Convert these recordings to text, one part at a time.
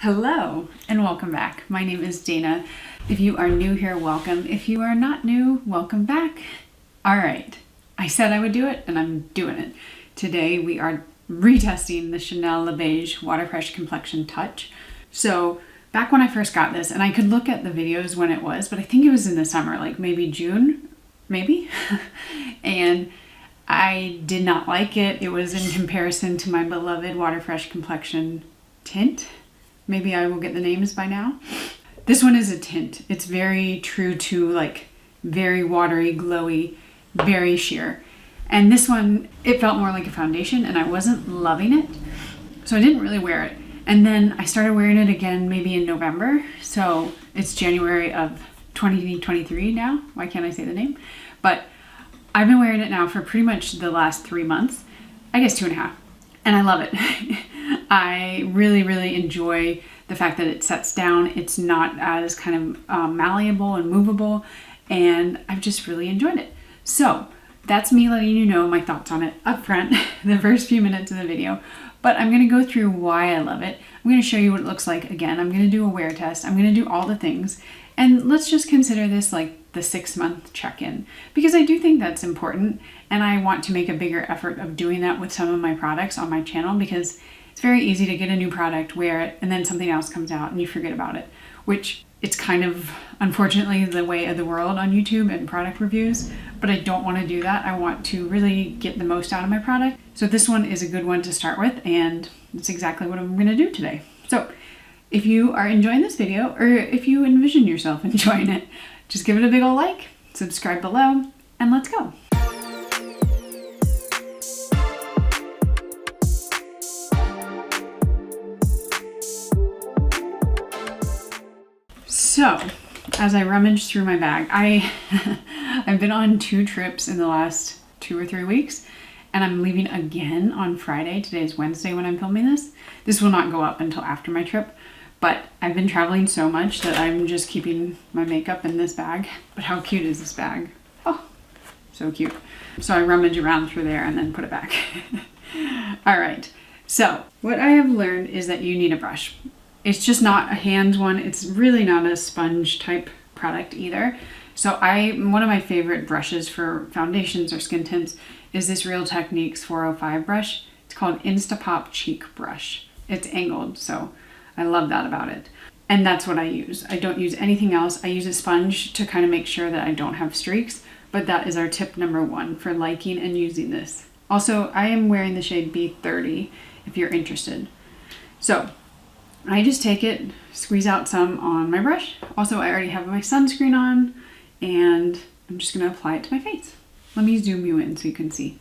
Hello and welcome back. My name is Dana. If you are new here, welcome. If you are not new, welcome back. All right, I said I would do it and I'm doing it. Today we are retesting the Chanel Beiges Waterfresh Complexion Touch. So back when I first got this, and I could look at the videos when it was, but I think it was in the summer, like maybe June, maybe? And I did not like it. It was in comparison to my beloved Waterfresh Complexion Tint. Maybe I will get the names by now. This one is a tint. It's very true to like very watery, glowy, very sheer. And this one, it felt more like a foundation and I wasn't loving it. So I didn't really wear it. And then I started wearing it again maybe in November. So it's January of 2023 now. Why can't I say the name? But I've been wearing it now for pretty much the last 3 months. I guess 2.5. And I love it. I really, really enjoy the fact that it sets down. It's not as kind of malleable and movable. And I've just really enjoyed it. So that's me letting you know my thoughts on it up front, the first few minutes of the video. But I'm going to go through why I love it. I'm going to show you what it looks like again. I'm going to do a wear test. I'm going to do all the things. And let's just consider this like the 6-month check-in, because I do think that's important. And I want to make a bigger effort of doing that with some of my products on my channel, because it's very easy to get a new product, wear it, and then something else comes out and you forget about it, which it's kind of unfortunately the way of the world on YouTube and product reviews. But I don't want to do that. I want to really get the most out of my product. So this one is a good one to start with, and that's exactly what I'm going to do today. So if you are enjoying this video, or if you envision yourself enjoying it, just give it a big ol' like, subscribe below, and let's go. So, as I rummage through my bag, I've been on 2 trips in the last 2 or 3 weeks, and I'm leaving again on Friday. Today is Wednesday when I'm filming this. This will not go up until after my trip, but I've been traveling so much that I'm just keeping my makeup in this bag. But how cute is this bag? Oh, so cute. So I rummage around through there and then put it back. All right, so what I have learned is that you need a brush. It's just not a hand one. It's really not a sponge type product either. So one of my favorite brushes for foundations or skin tints is this Real Techniques 405 brush. It's called Instapop Cheek Brush. It's angled, so I love that about it. And that's what I use. I don't use anything else. I use a sponge to kind of make sure that I don't have streaks, but that is our tip number 1 for liking and using this. Also, I am wearing the shade B30 if you're interested. So I just take it, squeeze out some on my brush. Also, I already have my sunscreen on, and I'm just going to apply it to my face. Let me zoom you in so you can see.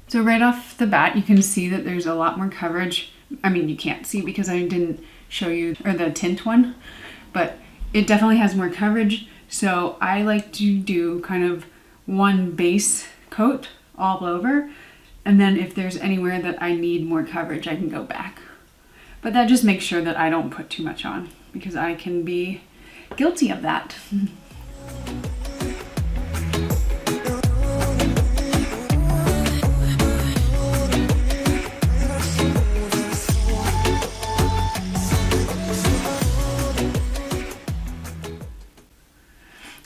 So right off the bat, you can see that there's a lot more coverage. I mean, you can't see because I didn't show you the tint one, but it definitely has more coverage. So I like to do kind of one base coat all over. And then if there's anywhere that I need more coverage, I can go back. But that just makes sure that I don't put too much on, because I can be guilty of that.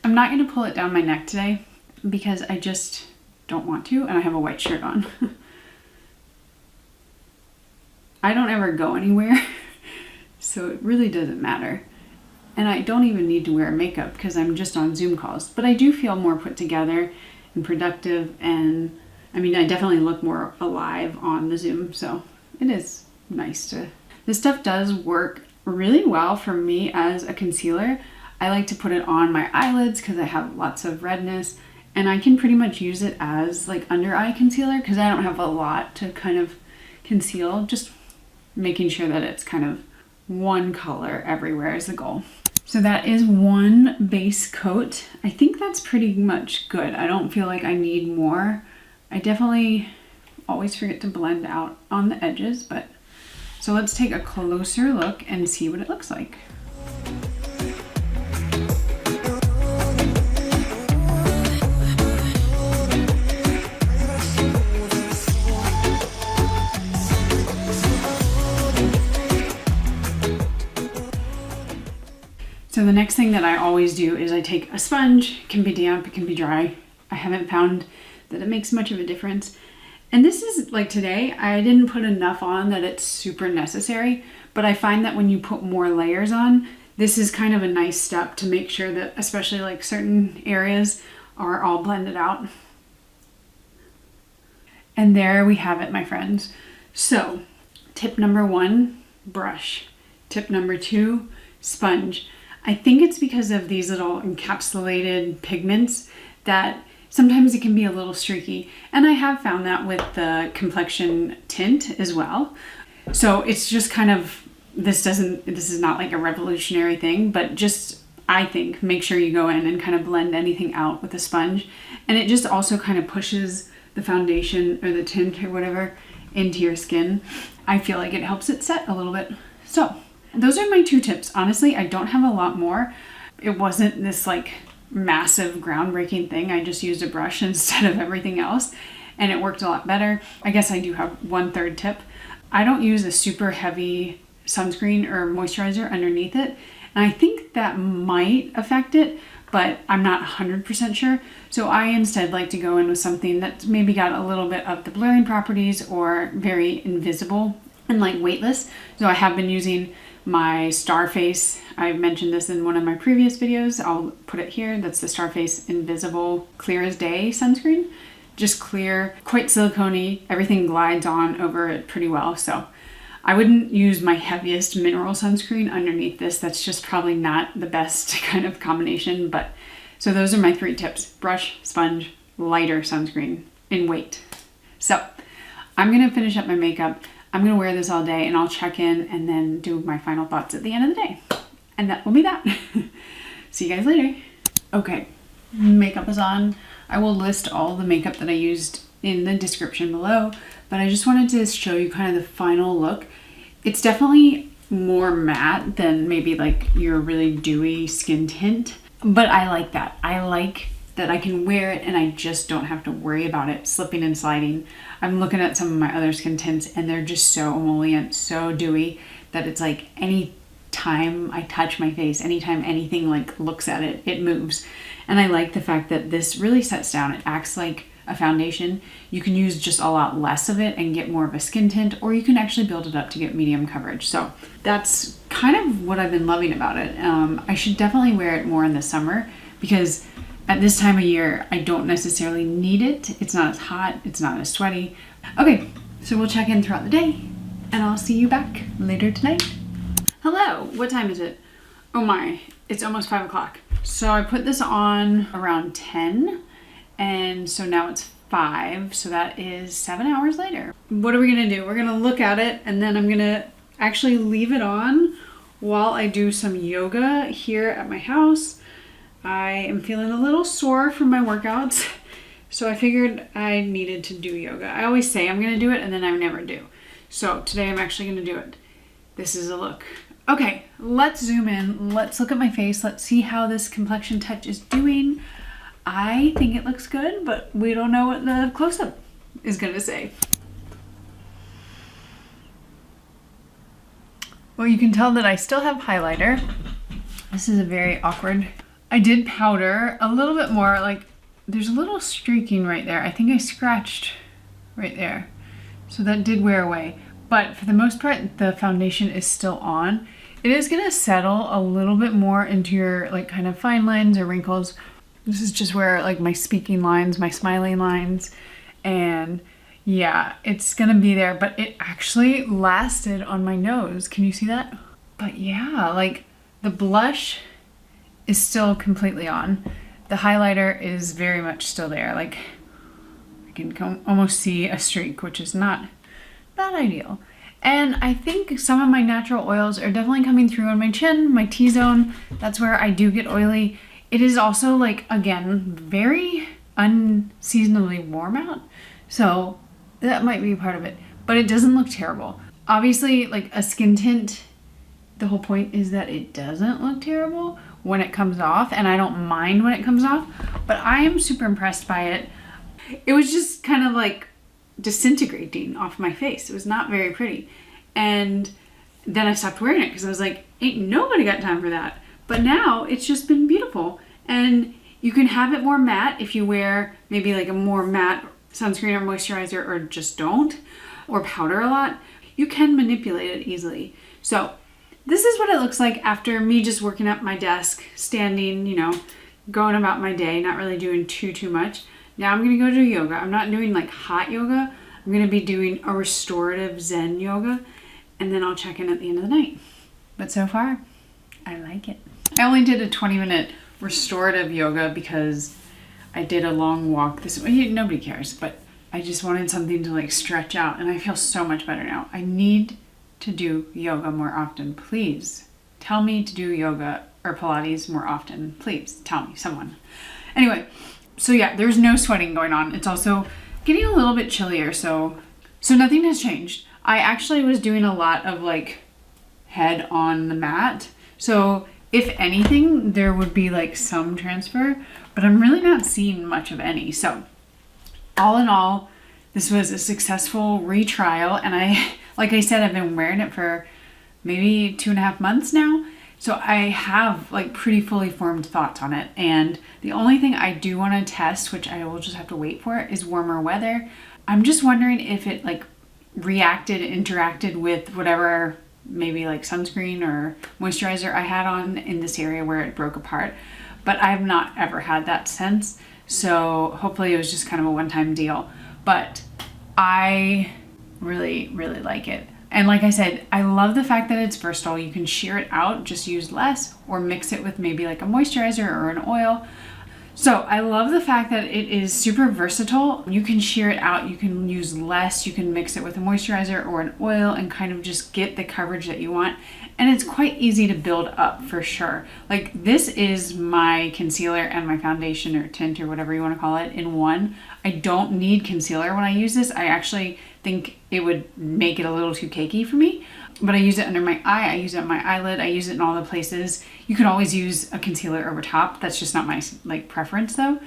I'm not going to pull it down my neck today because I just don't want to, and I have a white shirt on. I don't ever go anywhere, so it really doesn't matter. And I don't even need to wear makeup because I'm just on Zoom calls, but I do feel more put together and productive, and I mean, I definitely look more alive on the Zoom, so it is nice to... This stuff does work really well for me as a concealer. I like to put it on my eyelids because I have lots of redness, and I can pretty much use it as like under eye concealer because I don't have a lot to kind of conceal. Just making sure that it's kind of one color everywhere is the goal. So that is one base coat. I think that's pretty much good. I don't feel like I need more. I definitely always forget to blend out on the edges, but so let's take a closer look and see what it looks like. So the next thing that I always do is I take a sponge. It can be damp, it can be dry. I haven't found that it makes much of a difference. And this is like today, I didn't put enough on that it's super necessary, but I find that when you put more layers on, this is kind of a nice step to make sure that especially like certain areas are all blended out. And there we have it, my friends. So tip number 1, brush. Tip number 2, sponge. I think it's because of these little encapsulated pigments that sometimes it can be a little streaky. And I have found that with the Complexion tint as well. So it's just kind of, this is not like a revolutionary thing, but just, I think, make sure you go in and kind of blend anything out with a sponge. And it just also kind of pushes the foundation or the tint or whatever into your skin. I feel like it helps it set a little bit. So those are my 2 tips. Honestly, I don't have a lot more. It wasn't this like massive groundbreaking thing. I just used a brush instead of everything else and it worked a lot better. I guess I do have 1/3 tip. I don't use a super heavy sunscreen or moisturizer underneath it. And I think that might affect it, but I'm not 100% sure. So I instead like to go in with something that's maybe got a little bit of the blurring properties or very invisible and like weightless. So I have been using my Starface. I've mentioned this in one of my previous videos. I'll put it here. That's the Starface Invisible Clear as Day sunscreen. Just clear, quite silicone-y. Everything glides on over it pretty well. So I wouldn't use my heaviest mineral sunscreen underneath this. That's just probably not the best kind of combination. But so those are my 3 tips: brush, sponge, lighter sunscreen in weight. So I'm gonna finish up my makeup. I'm gonna wear this all day and I'll check in and then do my final thoughts at the end of the day. And that will be that. See you guys later. Okay, makeup is on. I will list all the makeup that I used in the description below, but I just wanted to show you kind of the final look. It's definitely more matte than maybe like your really dewy skin tint, but I like that. I like that I can wear it and I just don't have to worry about it slipping and sliding. I'm looking at some of my other skin tints and they're just so emollient, so dewy, that it's like any time I touch my face, anytime anything like looks at it, it moves. And I like the fact that this really sets down. It acts like a foundation. You can use just a lot less of it and get more of a skin tint, or you can actually build it up to get medium coverage. So that's kind of what I've been loving about it. I should definitely wear it more in the summer because at this time of year, I don't necessarily need it. It's not as hot, it's not as sweaty. Okay, so we'll check in throughout the day and I'll see you back later tonight. Hello, what time is it? Oh my, it's almost 5 o'clock. So I put this on around 10 and so now it's 5, so that is 7 hours later. What are we gonna do? We're gonna look at it and then I'm gonna actually leave it on while I do some yoga here at my house. I am feeling a little sore from my workouts, so I figured I needed to do yoga. I always say I'm gonna do it and then I never do. So today I'm actually gonna do it. This is a look. Okay, let's zoom in. Let's look at my face. Let's see how this Complexion Touch is doing. I think it looks good, but we don't know what the close-up is gonna say. Well, you can tell that I still have highlighter. This is a very awkward. I did powder a little bit more, like there's a little streaking right there. I think I scratched right there. So that did wear away. But for the most part, the foundation is still on. It is gonna settle a little bit more into your like kind of fine lines or wrinkles. This is just where like my speaking lines, my smiling lines, and yeah, it's gonna be there, but it actually lasted on my nose. Can you see that? But yeah, like the blush is still completely on. The highlighter is very much still there. Like I can almost see a streak, which is not ideal. And I think some of my natural oils are definitely coming through on my chin, my T-zone. That's where I do get oily. It is also like, again, very unseasonably warm out. So that might be part of it, but it doesn't look terrible. Obviously, like a skin tint, the whole point is that it doesn't look terrible when it comes off, and I don't mind when it comes off, but I am super impressed by it. It was just kind of like disintegrating off my face. It was not very pretty. And then I stopped wearing it because I was like, ain't nobody got time for that. But now it's just been beautiful. And you can have it more matte if you wear maybe like a more matte sunscreen or moisturizer, or just don't, or powder a lot. You can manipulate it easily. So this is what it looks like after me just working at my desk, standing, going about my day, not really doing too much. Now I'm gonna go do yoga. I'm not doing like hot yoga. I'm gonna be doing a restorative Zen yoga, and then I'll check in at the end of the night. But so far, I like it. I only did a 20-minute restorative yoga because I did a long walk this way. Nobody cares, but I just wanted something to like stretch out, and I feel so much better now. I need to do yoga more often. Please tell me to do yoga or Pilates more often. Please tell me, someone. Anyway, so yeah, there's no sweating going on. It's also getting a little bit chillier, so nothing has changed. I actually was doing a lot of like head on the mat. So if anything, there would be like some transfer, but I'm really not seeing much of any. So all in all, this was a successful retrial, and like I said, I've been wearing it for maybe 2.5 months now. So I have like pretty fully formed thoughts on it. And the only thing I do want to test, which I will just have to wait for, is warmer weather. I'm just wondering if it like interacted with whatever maybe like sunscreen or moisturizer I had on in this area where it broke apart. But I've not ever had that since. So hopefully it was just kind of a one-time deal. But I really like it. And like I said, I love the fact that it's versatile. You can shear it out, just use less, or mix it with maybe like a moisturizer or an oil. So I love the fact that it is super versatile. You can shear it out, you can use less, you can mix it with a moisturizer or an oil and kind of just get the coverage that you want. And it's quite easy to build up for sure. Like this is my concealer and my foundation or tint or whatever you want to call it in one. I don't need concealer when I use this. I actually think it would make it a little too cakey for me. But I use it under my eye, I use it on my eyelid, I use it in all the places. You can always use a concealer over top. That's just not my like preference though.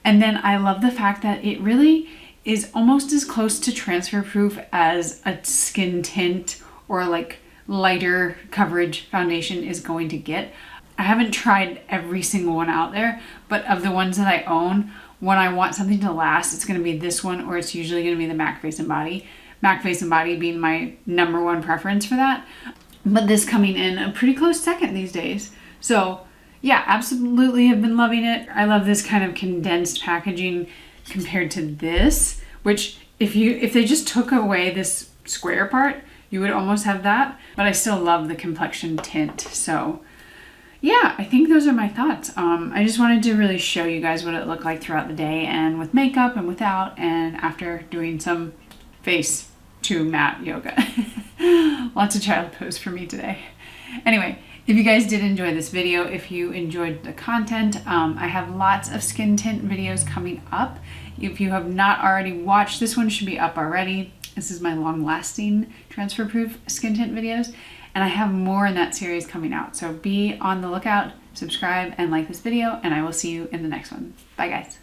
And then I love the fact that it really is almost as close to transfer proof as a skin tint or like lighter coverage foundation is going to get. I haven't tried every single one out there, but of the ones that I own, when I want something to last, it's going to be this one, or it's usually going to be the MAC Face and Body. MAC Face and Body being my number one preference for that. But this coming in a pretty close second these days. So yeah, absolutely have been loving it. I love this kind of condensed packaging compared to this, which if they just took away this square part, you would almost have that. But I still love the complexion tint. So yeah, I think those are my thoughts. I just wanted to really show you guys what it looked like throughout the day, and with makeup and without, and after doing some face to mat yoga. Lots of child pose for me today. Anyway, if you guys did enjoy this video, if you enjoyed the content, I have lots of skin tint videos coming up. If you have not already watched, this one should be up already. This is my long-lasting transfer-proof skin tint videos, and I have more in that series coming out. So be on the lookout, subscribe, and like this video, and I will see you in the next one. Bye guys.